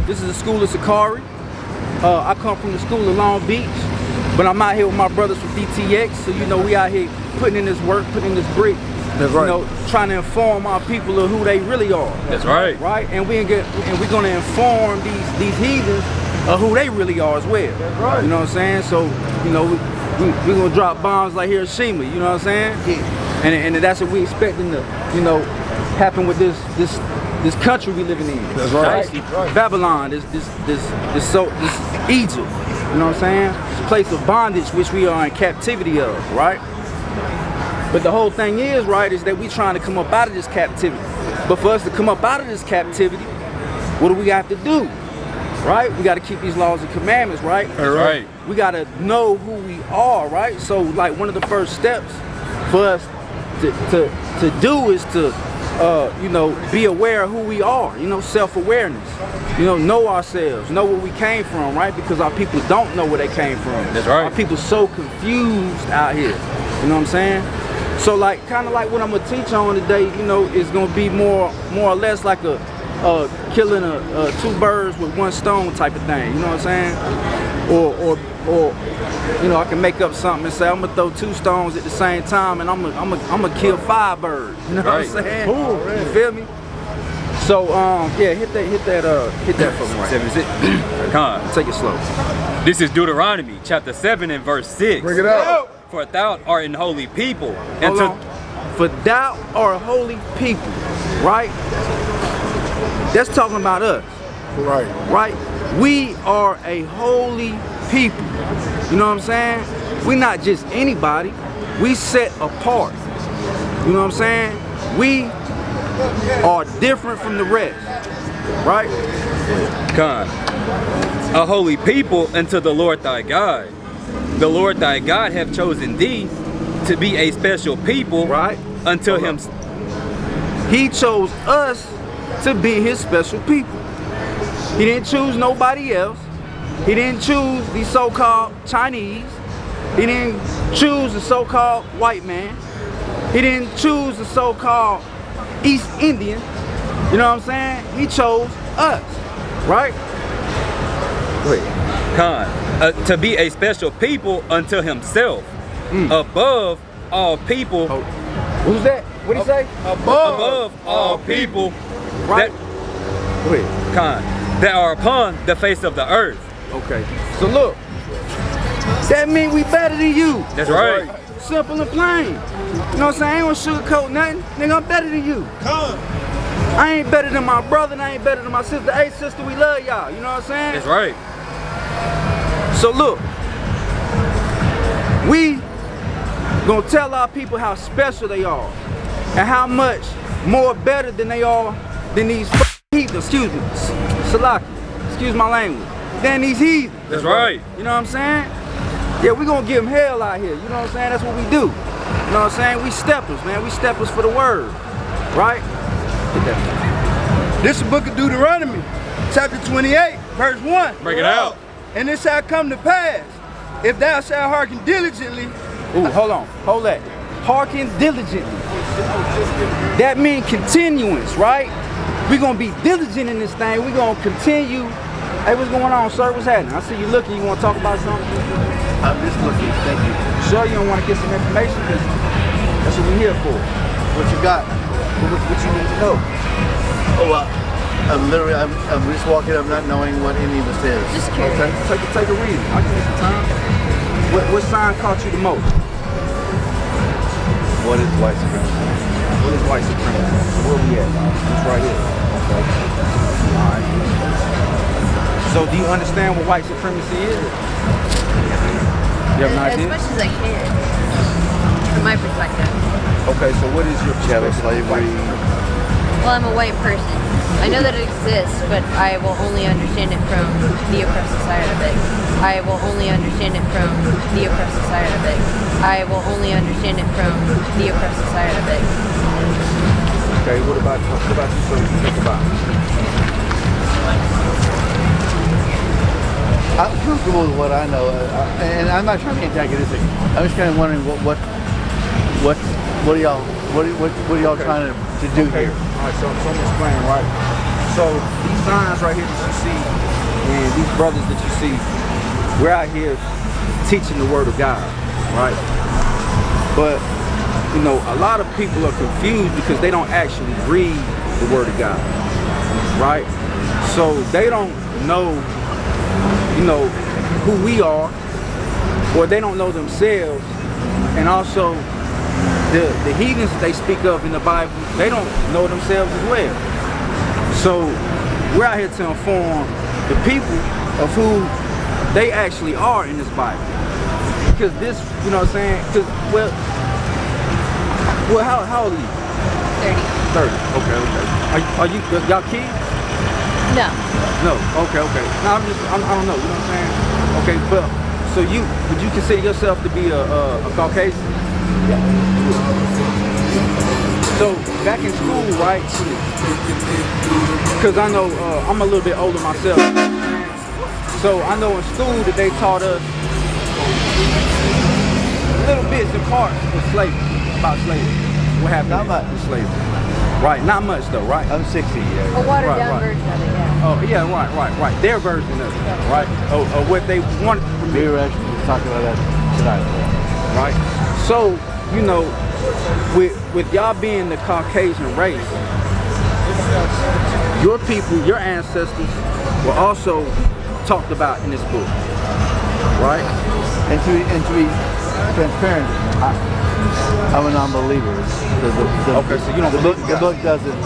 This is the school of Sicarii. I come from the school of Long Beach, but I'm out here with my brothers from DTX. So you know, we out here putting in this work, putting in this brick. That's right. You know, trying to inform our people of who they really are. That's right. Right, and we're gonna inform these heathens of who they really are as well. That's right. You know what I'm saying? So you know, we're gonna drop bombs like Hiroshima. You know what I'm saying? Yeah. And that's what we expecting to, you know, happen with this country we living in. That's right. Right. Babylon, this Egypt. You know what I'm saying? It's a place of bondage which we are in captivity of, right? But the whole thing is, right, is that we trying to come up out of this captivity. But for us to come up out of this captivity, what do we have to do? Right? We got to keep these laws and commandments, right? That's right. We got to know who we are, right? So, like, one of the first steps for us to do is to, you know, be aware of who we are. You know, self-awareness. You know ourselves, know where we came from, right? Because our people don't know where they came from. That's right. Our people so confused out here. You know what I'm saying? So, like, kind of like what I'm gonna teach on today, you know, is gonna be more or less like a killing two birds with one stone type of thing. You know what I'm saying? Or you know, I can make up something and say I'm gonna throw two stones at the same time, and I'm gonna kill 5 birds. You know what I'm saying? Cool. You feel me? So yeah, hit that for me right. Con. Take it slow. This is Deuteronomy chapter 7 and verse 6. Bring it out. For thou art an holy people. Hold on. For thou art a holy people, right? That's talking about us. Right. Right? We are a holy people. You know what I'm saying? We're not just anybody. We set apart. You know what I'm saying? We are different from the rest. Right? Con. A holy people unto the Lord thy God. The Lord thy God hath chosen thee to be a special people, right, until him. He chose us to be his special people. He didn't choose nobody else. He didn't choose the so-called Chinese. He didn't choose the so-called white man. He didn't choose the so-called East Indian. You know what I'm saying? He chose us, right? Wait. Con. To be a special people unto himself, above all people. Oh. Who's that? What did he say? Above all people, right? Wait. Con. That are upon the face of the earth. Okay. So look, that means we better than you. That's right. Simple and plain. You know what I'm saying? I ain't gonna sugarcoat nothing. Nigga, I'm better than you. Come. I ain't better than my brother, and I ain't better than my sister. Hey, sister, we love y'all. You know what I'm saying? That's right. So look, we gonna tell our people how special they are and how much more better than they are than these heathens, excuse me, Salaki, excuse my language, than these heathens. That's right. You know what I'm saying? Yeah, we gonna give them hell out here. You know what I'm saying? That's what we do. You know what I'm saying? We steppers, man. We steppers for the word, right? This is the book of Deuteronomy, chapter 28, verse 1. Break it out. And it shall come to pass, if thou shalt hearken diligently. Ooh, hold that. Hearken diligently. That means continuance, right? We're gonna be diligent in this thing. We're gonna continue. Hey, what's going on, sir? What's happening? I see you looking. You wanna talk about something? I'm just looking, thank you. Sure, you don't wanna get some information? That's what we're here for. What you got? What you need to know? Oh, I'm just walking up not knowing what any of this is. Just curious. Okay, take a read. I'll give you some time. What sign caught you the most? What is white supremacy? What is white supremacy? So where we at? It's right here. Okay. All right. So do you understand what white supremacy is? You have an As idea? much as I can, from my perspective. Okay, so what is your Chattel perspective of white slavery. supremacy? Well, I'm a white person. I know that it exists, but I will only understand it from the oppressive side of it. I will only understand it from the oppressive side of it. I will only understand it from the oppressive side of it. Okay, what about you, sir? What do you think about it? I'm comfortable with what I know, and I'm not trying to be antagonistic. I'm just kind of wondering what are y'all trying to do here? All right, so I'm explaining, right? So these signs right here that you see, and these brothers that you see, we're out here teaching the word of God, right? But you know, a lot of people are confused because they don't actually read the word of God, right? So they don't know, you know, who we are, or they don't know themselves, and also the heathens that they speak of in the Bible, they don't know themselves as well. So we're out here to inform the people of who they actually are in this Bible. Because this, you know what I'm saying? Because, well, how old are you? 30. 30. Okay. Are you y'all kids? No. No. Okay. No, I don't know. You know what I'm saying? Okay, but so would you consider yourself to be a Caucasian? Yeah. So back in school, right? Because I know I'm a little bit older myself. So I know in school that they taught us little bits and parts of slavery, about slavery. What happened Not much. in slavery. Right, not much though, right? I'm 60, yeah. A watered down version of it, yeah. Oh, yeah, right. Their version of it, right? Of what they wanted to be. We were actually talking about that tonight. Right? So, you know, with y'all being the Caucasian race, your people, your ancestors were also talked about in this book, right? And to be transparent, I'm a non-believer. Okay, so you don't believe in the God. book doesn't.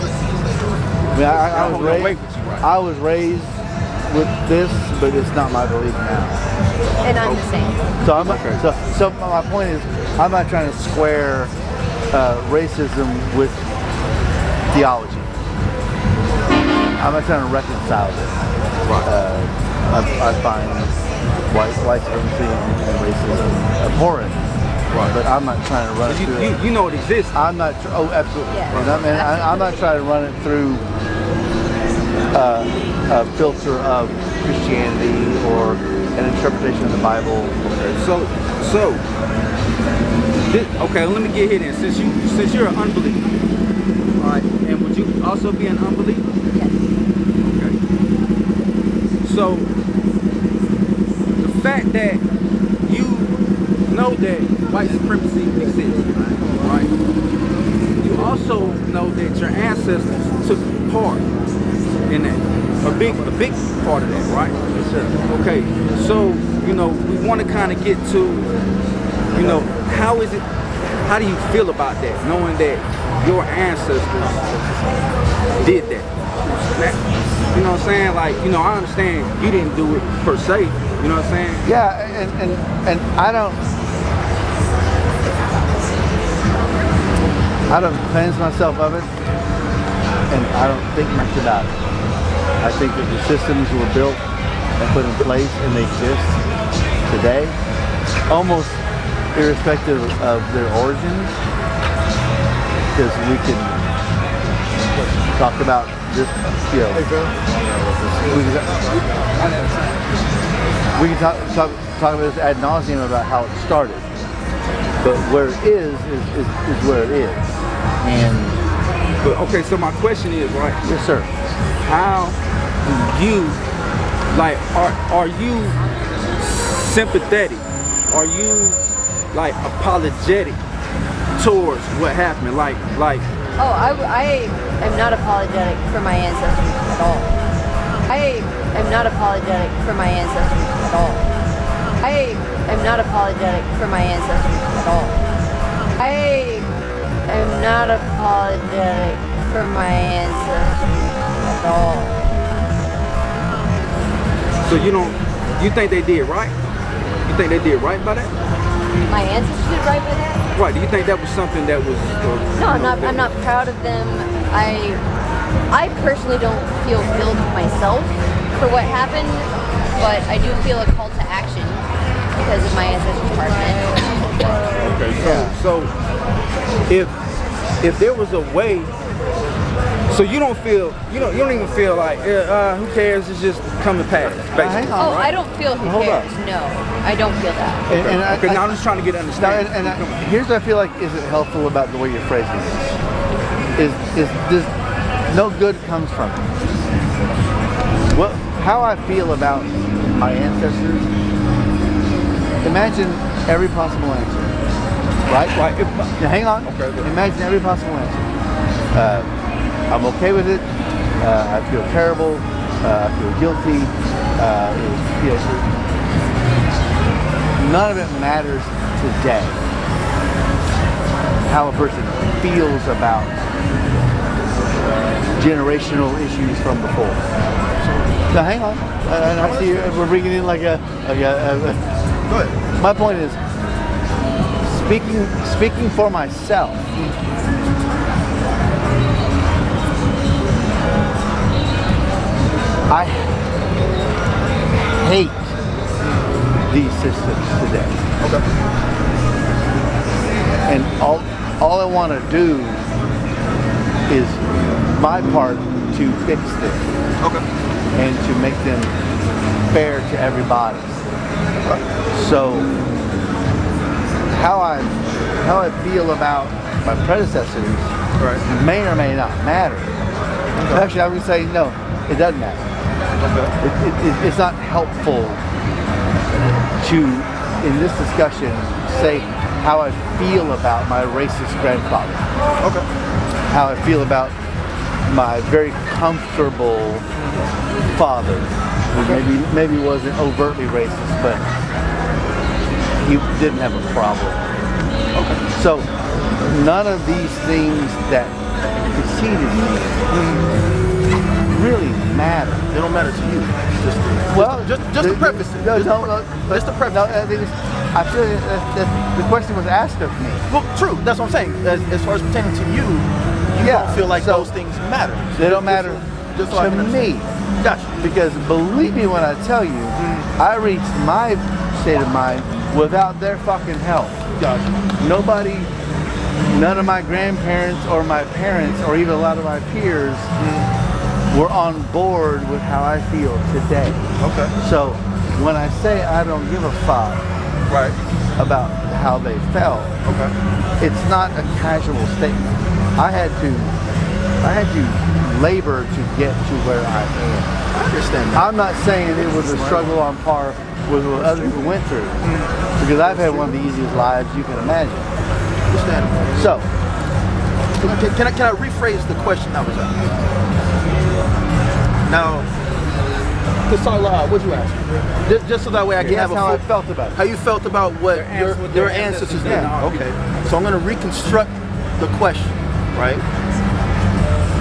I mean, I was raised with this, but it's not my belief now. And I'm the same. So so my point is, I'm not trying to square racism with theology. I'm not trying to reconcile it. I find white supremacy and racism abhorrent. Right. But I'm not trying to run it through. You know it exists. I'm not. Oh, absolutely. Yeah. And I'm not trying to run it through a filter of Christianity or an interpretation of the Bible. Okay, let me get here then. Since you're an unbeliever, all right, and would you also be an unbeliever? Yes. Okay. So the fact that you know that white supremacy exists, right? You also know that your ancestors took part in that, a big part of that, right? Yes, sir. Okay, so you know we want to kind of get to, you know, how do you feel about that, knowing that your ancestors did that? You know what I'm saying? Like, you know, I understand you didn't do it per se. You know what I'm saying? Yeah, and I don't cleanse myself of it, and I don't think much about it. I think that the systems were built and put in place, and they exist today, almost irrespective of their origin, because we can talk about this, you know, we can talk about this ad nauseum about how it started, but where it is where it is. And but okay, so my question is, right? yes, sir. How do you, like, are you sympathetic? Are you like apologetic towards what happened? Like. Oh, I am not apologetic for my ancestors at all. I am not apologetic for my ancestors at all. I am not apologetic for my ancestors at all. I am not apologetic for my ancestors at all. So you think they did right? You think they did right by that? My ancestors did right by that? Right. Do you think that was something that was? No, I'm not proud of them. I personally don't feel guilt myself for what happened, but I do feel a call to action because of my ancestors' part in it. Okay. So if there was a way, so you don't even feel like who cares? It's just coming past. Basically. Oh, right? I don't feel who cares. No, I don't feel that. Okay. Now I'm just trying to get understanding. Here's what I feel like isn't helpful about the way you're phrasing this. Is no good comes from it. Well, how I feel about my ancestors, imagine every possible answer, right? Now, hang on. Okay. Imagine every possible answer. I'm okay with it. I feel terrible. I feel guilty. None of it matters today. How a person feels about generational issues from before. Now, hang on. I see we're bringing in like a. Go ahead. My point is, speaking for myself. I hate these systems today. Okay. And all I want to do is my part to fix them Okay. and to make them fair to everybody. So how I feel about my predecessors may or may not matter. Actually, I would say no, it doesn't matter. Okay. It's not helpful to, in this discussion, say how I feel about my racist grandfather. Okay. How I feel about my very comfortable father, who maybe wasn't overtly racist, but he didn't have a problem. Okay. So none of these things that preceded me really matter. They don't matter to you. Just to preface it. No, Just to preface it. I feel that the question was asked of me. Well, true. That's what I'm saying. As far as pertaining to you, you don't feel like those things matter. They don't matter Just so I can to me. understand. Gotcha. Because believe me when I tell you, I reached my state of mind without their fucking help. Gotcha. Nobody, none of my grandparents or my parents or even a lot of my peers were on board with how I feel today. Okay. So when I say I don't give a fuck Right. about how they felt, Okay. it's not a casual statement. I had to labor to get to where I am. I understand that. I'm not saying it was a struggle on par with what other people went through, because I've had one of the easiest lives you can imagine. Understand. So, Can I rephrase the question I was asking? Now, Kasala, what'd you ask? Just so that way I can that's have a how I full, felt about how it. you felt about what your ancestors did. Okay. So I'm going to reconstruct the question, right?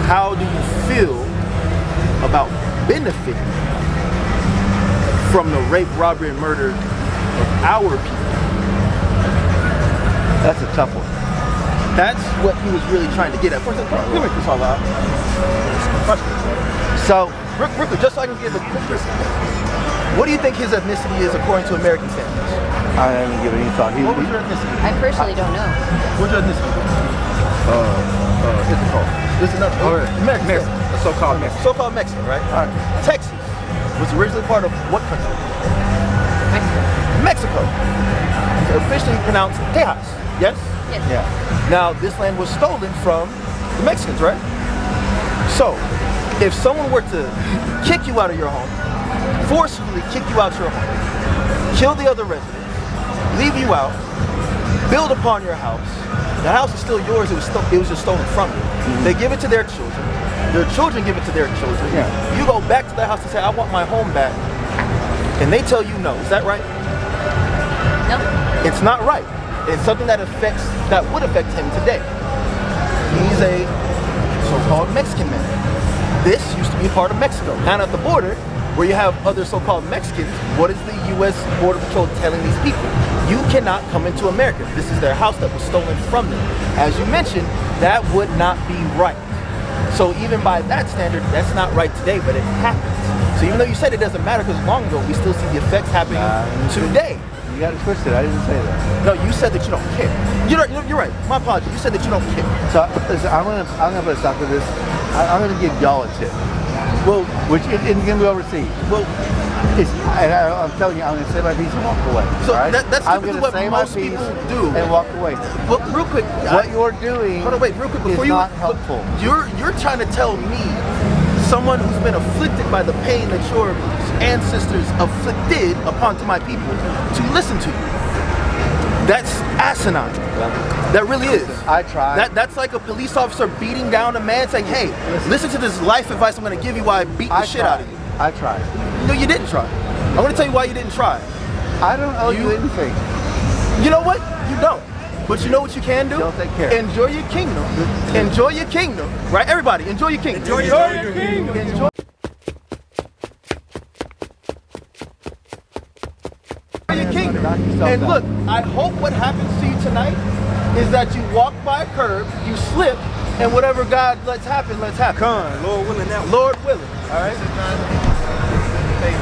How do you feel about benefiting from the rape, robbery, and murder of our people? That's a tough one. That's what he was really trying to get at. For example, give me Kasala. So, Real quick, just so I can give a quick response. What do you think his ethnicity is according to American standards? I haven't given any thought. What was your ethnicity? I personally don't know. What's your ethnicity? It's called. This is another. Mexican. So-called Mexican. So-called Mexican, right? All right. Texas was originally part of what country? Mexico. It's officially pronounced Tejas. Yes? Yes. Yeah. Now, this land was stolen from the Mexicans, right? So, if someone were to kick you out of your home, forcefully kick you out your home, kill the other residents, leave you out, build upon your house, the house is still yours, it was just stolen from you. They give it to their children give it to their children. Yeah. You go back to the house and say, I want my home back, and they tell you no. Is that right? No. It's not right. It's something that would affect him today. He's a so-called Mexican man. This used to be part of Mexico. Down at the border, where you have other so-called Mexicans, what is the U.S. Border Patrol telling these people? You cannot come into America. This is their house that was stolen from them. As you mentioned, that would not be right. So even by that standard, that's not right today, but it happens. So even though you said it doesn't matter because long ago, we still see the effects happening today. You got it twisted. I didn't say that. No, you said that you don't care. You're right. My apologies. You said that you don't care. So listen, I'm gonna put a stop to this. I'm gonna give y'all a tip. Well, Which isn't gonna be well received. well, I'm telling you, I'm gonna say my piece and walk away. So all right? that's I'm typically gonna what say most my piece people do. and walk away. well, real quick. What you're doing Hold on, wait, real quick is before you. not helpful. You're trying to tell me someone who's been afflicted by the pain that your ancestors afflicted upon to my people, to listen to you. That's asinine. That really is. I tried. That's like a police officer beating down a man saying, hey, listen to this life advice I'm going to give you while I beat the shit out of you. I tried. No, you didn't try. I'm going to tell you why you didn't try. I don't owe you anything. You know what? You don't. But you know what you can do? Don't take care. Enjoy your kingdom. Enjoy your kingdom. Right? Everybody, enjoy your kingdom. Enjoy your kingdom. Enjoy your kingdom. And look, I hope what happens to you tonight is that you walk by a curb, you slip, and whatever God lets happen, let's happen. Lord willing that. Lord willing. All right?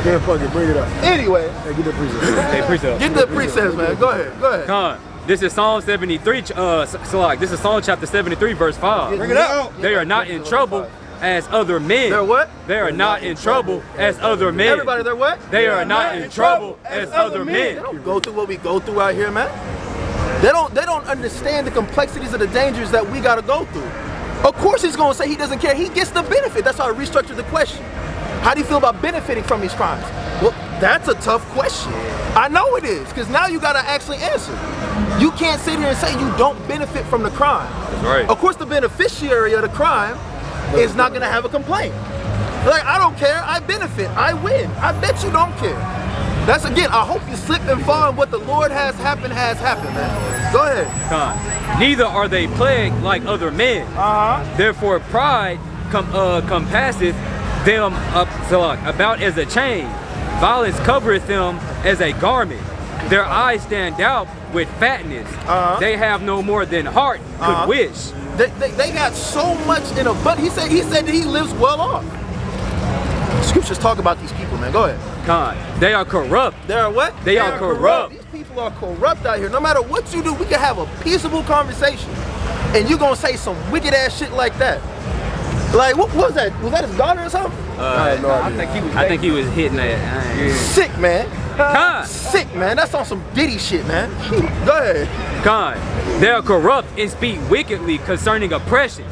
Yeah, fuck it, bring it up. Anyway, Hey, get the preset. Hey, precept. get the precepts, man. Go ahead. Go ahead. Con. This is Psalm 73, this is Psalm chapter 73, verse 5. Bring it up. They are not in trouble as other men. They're what? They are not in trouble as other men. Everybody, they're what? They are not in trouble as other They men. don't go through what we go through out here, man. They don't understand the complexities of the dangers that we gotta go through. Of course he's gonna say he doesn't care. He gets the benefit. That's how I restructured the question. How do you feel about benefiting from these crimes? Well, that's a tough question. I know it is, because now you gotta actually answer. You can't sit here and say you don't benefit from the crime. That's right. Of course the beneficiary of the crime is not gonna have a complaint. Like, I don't care, I benefit, I win. I bet you don't care. That's again, I hope you slip and fall, and what the Lord has happened, man. Go ahead. Con. Neither are they plagued like other men. Therefore pride compasseth them about as a chain. Violence covereth them as a garment. Their eyes stand out with fatness. They have no more than heart could wish. They got so much in a butt. He said that he lives well off. Scriptures talk about these people, man. Go ahead. Con. They are corrupt. They are what? They are corrupt. These people are corrupt out here. No matter what you do, we can have a peaceable conversation, and you're gonna say some wicked ass shit like that. Like, what was that? Was that his daughter or something? I think he was hitting that. Sick, man. Con. Sick, man. That's on some Diddy shit, man. Go ahead. Con. They are corrupt and speak wickedly concerning oppression.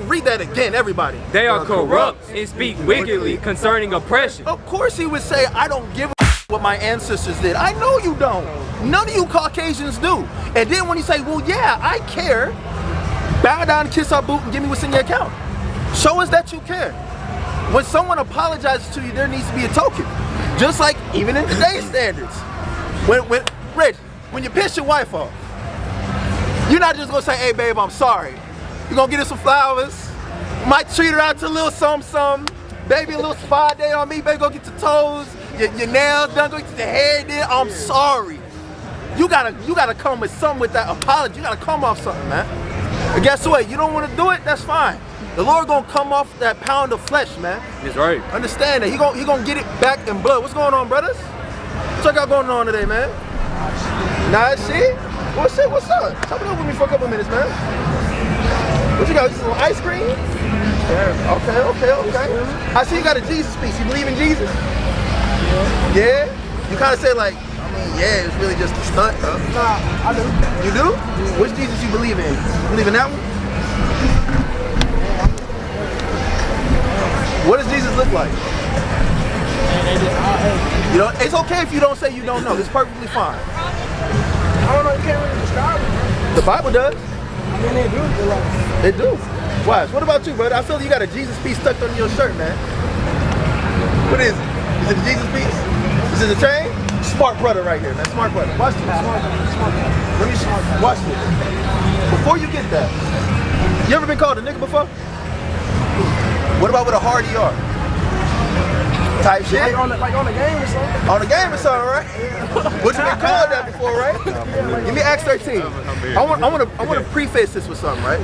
Read that again, everybody. They are corrupt and speak wickedly concerning oppression. Of course he would say, I don't give a what my ancestors did. I know you don't. None of you Caucasians do. And then when you say, well, yeah, I care, bow down, kiss our boot, and give me what's in your account. Show us that you care. When someone apologizes to you, there needs to be a token. Just like even in today's standards. When you piss your wife off, you're not just gonna say, hey babe, I'm sorry. You're gonna get her some flowers, might treat her out to a little something, baby a little spa day on me, baby, go get your toes, your nails done, go get your hair did, I'm sorry. You gotta come with something with that apology. You gotta come off something, man. And guess what? You don't wanna do it, that's fine. The Lord gonna come off that pound of flesh, man. That's right. Understand that. He gonna get it back in blood. What's going on, brothers? What y'all got going on today, man? Nah, shit. What's up? Chop it up with me for a couple minutes, man. What you got? Just some ice cream? Yeah. Okay. I see you got a Jesus piece. You believe in Jesus? Yeah. You kind of say like, yeah, it's really just a stunt, huh? Nah, I do. You do? Which Jesus you believe in? You believe in that one? What does Jesus look like? You know, it's okay if you don't say you don't know. It's perfectly fine. I don't know, you can't really describe it. The Bible does. I mean, they do. They do. Watch. What about you, brother? I feel you got a Jesus piece stuck under your shirt, man. What is it? Is it a Jesus piece? Is it a chain? Smart brother right here, man. Smart brother. Watch this. Let me watch this. Before you get that, you ever been called a nigga before? What about with a hard ER? Type shit? Like on the game or something? On the game or something, right? But you been called that before, right? Give me Acts 13. I want to preface this with something, right?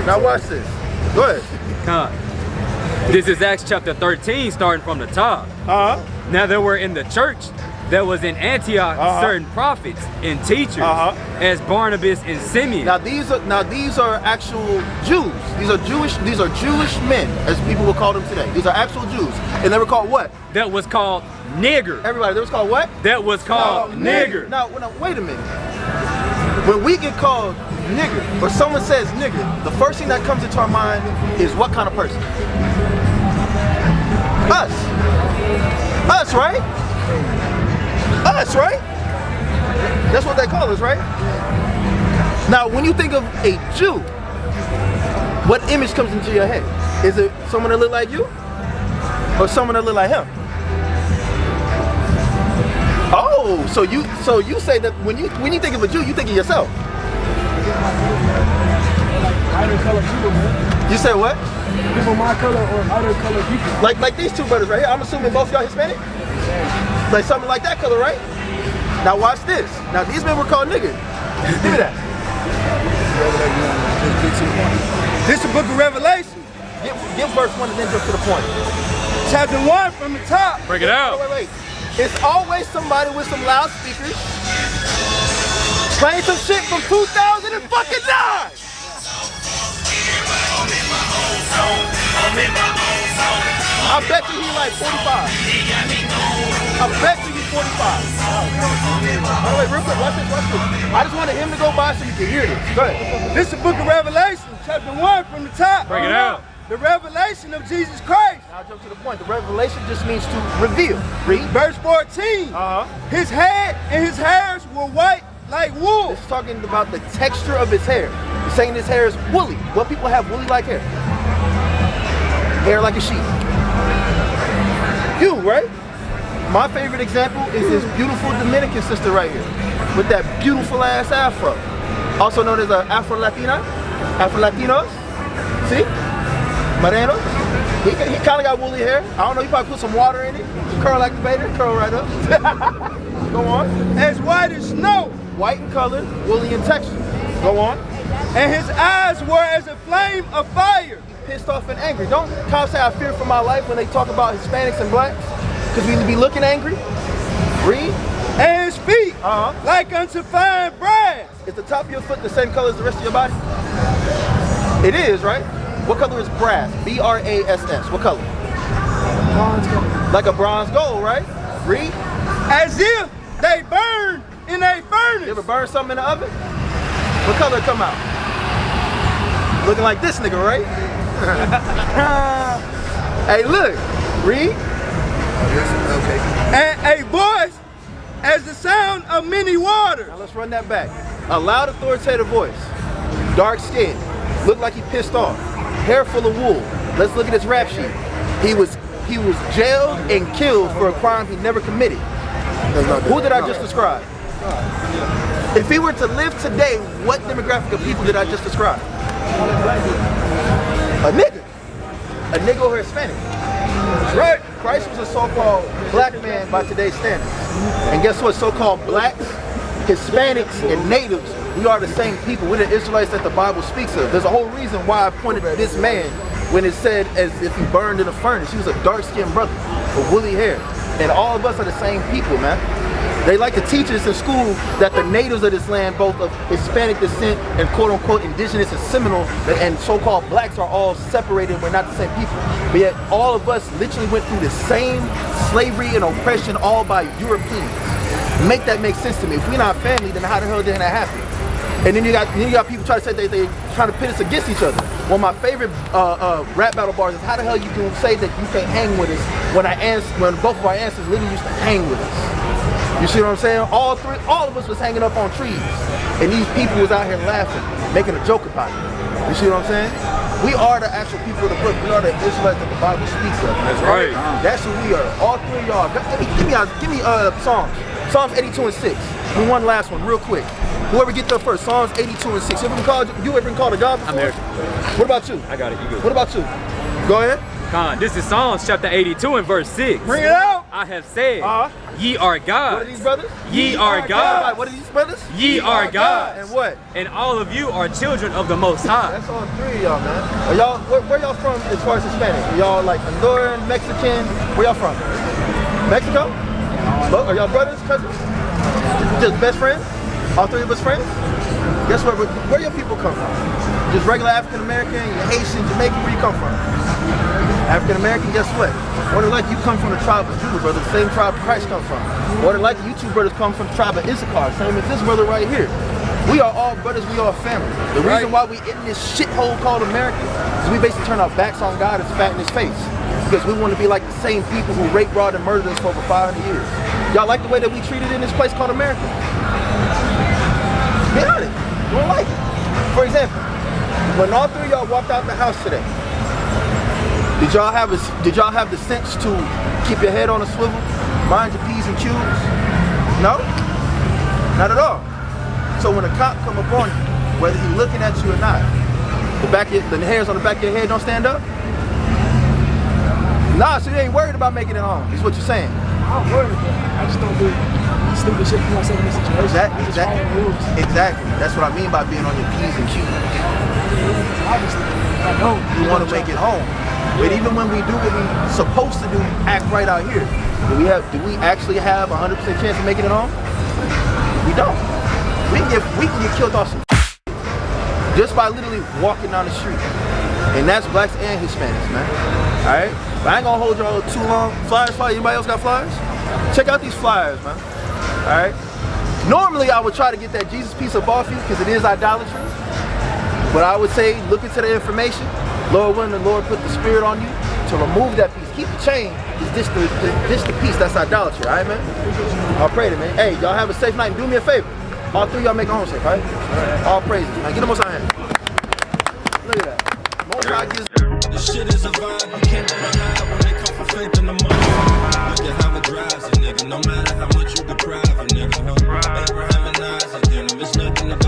Now watch this. Go ahead. This is Acts chapter 13, starting from the top. Now there were in the church that was in Antioch certain prophets and teachers, as Barnabas and Simeon. Now these are actual Jews. These are Jewish men, as people will call them today. These are actual Jews, and they were called what? That was called nigger. Everybody, they was called what? That was called nigger. Now wait a minute. When we get called nigger, or someone says nigger, the first thing that comes into our mind is what kind of person? Us. Us, right? Us, right? That's what they call us, right? Now, when you think of a Jew, what image comes into your head? Is it someone that look like you? Or someone that look like him? Oh, so you say that when you think of a Jew, you think of yourself. Lighter color people, man. You say what? People my color or lighter color people. Like these two brothers right here. I'm assuming both of y'all Hispanic? Like something like that color, right? Now watch this. Now these men were called niggas. Give me that. This is the book of Revelation. Give verse 1 and then jump to the point. Chapter 1 from the top. Break it out. Wait. It's always somebody with some loudspeakers playing some shit from 2009. I bet you he's like 45. I bet you he's 45. Oh, wait, real quick, watch this. I just wanted him to go by so you can hear this. Go ahead. This is the book of Revelation, chapter 1 from the top. Break it out. The revelation of Jesus Christ. Now jump to the point. The revelation just means to reveal. Read. Verse 14. His head and his hairs were white like wool. It's talking about the texture of his hair. It's saying his hair is woolly. What people have woolly-like hair? Hair like a sheep. You, right? My favorite example is this beautiful Dominican sister right here with that beautiful ass afro. Also known as an Afro-Latina. Afro-Latinos. See? Moreno. He kind of got woolly hair. I don't know, he probably put some water in it. Curl activator, curl right up. Go on. As white as snow. White in color, woolly in texture. Go on. And his eyes were as a flame of fire. Pissed off and angry. Don't cops say I fear for my life when they talk about Hispanics and blacks? Because we be looking angry. Read. And his feet like unto fine brass. Is the top of your foot the same color as the rest of your body? It is, right? What color is brass? B-R-A-S-S. What color? Bronze color. Like a bronze gold, right? Read. As if they burn in a You furnace. ever burn something in the oven? What color come out? Looking like this nigga, right? Hey, look. Read. Okay. And a voice as the sound of many waters. Now let's run that back. A loud, authoritative voice. Dark skin. Looked like he pissed off. Hair full of wool. Let's look at his rap sheet. He was jailed and killed for a crime he never committed. Who did I just describe? If he were to live today, what demographic of people did I just describe? A nigga. A nigga or Hispanic. Right? Christ was a so-called black man by today's standards. And guess what? So-called blacks, Hispanics, and natives, we are the same people. We're the Israelites that the Bible speaks of. There's a whole reason why I pointed at this man when it said as if he burned in a furnace. He was a dark-skinned brother with woolly hair. And all of us are the same people, man. They like to teach us in school that the natives of this land, both of Hispanic descent and quote-unquote indigenous and Seminole and so-called blacks are all separated. We're not the same people. But yet all of us literally went through the same slavery and oppression all by Europeans. Make that make sense to me. If we're not family, then how the hell did that happen? And then you got people try to say they trying to pit us against each other. One of my favorite rap battle bars is how the hell you can say that you can't hang with us when both of our ancestors literally used to hang with us. You see what I'm saying? All of us was hanging up on trees. And these people was out here laughing, making a joke about it. You see what I'm saying? We are the actual people of the book. We are the Israelites that the Bible speaks of. That's right. That's who we are. All three of y'all. Give me Psalms. Psalms 82 and 6. We one last one real quick. Whoever get there first. Psalms 82 and 6. You ever been called a God before? I'm there. What about you? I got it. You good. What about you? Go ahead. This is Psalms chapter 82 and verse 6. Bring it out. I have said, ye are gods. What are these brothers? Ye are gods. What are these brothers? Ye are gods. And what? And all of you are children of the Most High. That's all three of y'all, man. Are y'all, where y'all from as far as Hispanic? Are y'all like Honduran, Mexican? Where y'all from? Mexico? Are y'all brothers, cousins? Just best friends? All three of us friends? Guess what? Where your people come from? Just regular African American, Haitian, Jamaican, where you come from? African American, guess what? More than likely you come from the tribe of Judah, brother, the same tribe Christ comes from. More than likely you two brothers come from the tribe of Issachar, same as this brother right here. We are all brothers, we are family. The reason why we in this shithole called America is we basically turn our backs on God and spat in his face. because we want to be like the same people who raped, robbed, and murdered us for over 500 years. Y'all like the way that we treated in this place called America? Be honest, you don't like it. For example, when all three of y'all walked out the house today, did y'all have the sense to keep your head on a swivel, mind your P's and Q's? No? Not at all. So when a cop come upon you, whether he's looking at you or not, the hairs on the back of your head don't stand up? Nah, so you ain't worried about making it home, is what you're saying. I'm worried, but I just don't do stupid shit for myself in this situation. Exactly. That's what I mean by being on your P's and Q's. Obviously, I don't. You want to make it home. But even when we do what we're supposed to do, act right out here, do we actually have a 100% chance of making it home? We don't. We can get killed off some just by literally walking down the street. And that's blacks and Hispanics, man. Alright? But I ain't gonna hold y'all too long. Flyers, anybody else got flyers? Check out these flyers, man. Alright? Normally I would try to get that Jesus piece up off you because it is idolatry. But I would say look into the information. Lord, when the Lord put the spirit on you to remove that piece. Keep the chain. Is this the piece that's idolatry, alright, man? I'll pray to man. Hey, y'all have a safe night and do me a favor. All three of y'all make it home safe, alright? All praises. Man, get the most high hand. Look at that. Most high gives. This shit is a vibe. You can't rely when they come for faith in the money. Look at how it drives a nigga. No matter how much you deprive a nigga. Abraham and Isaac, it's nothing about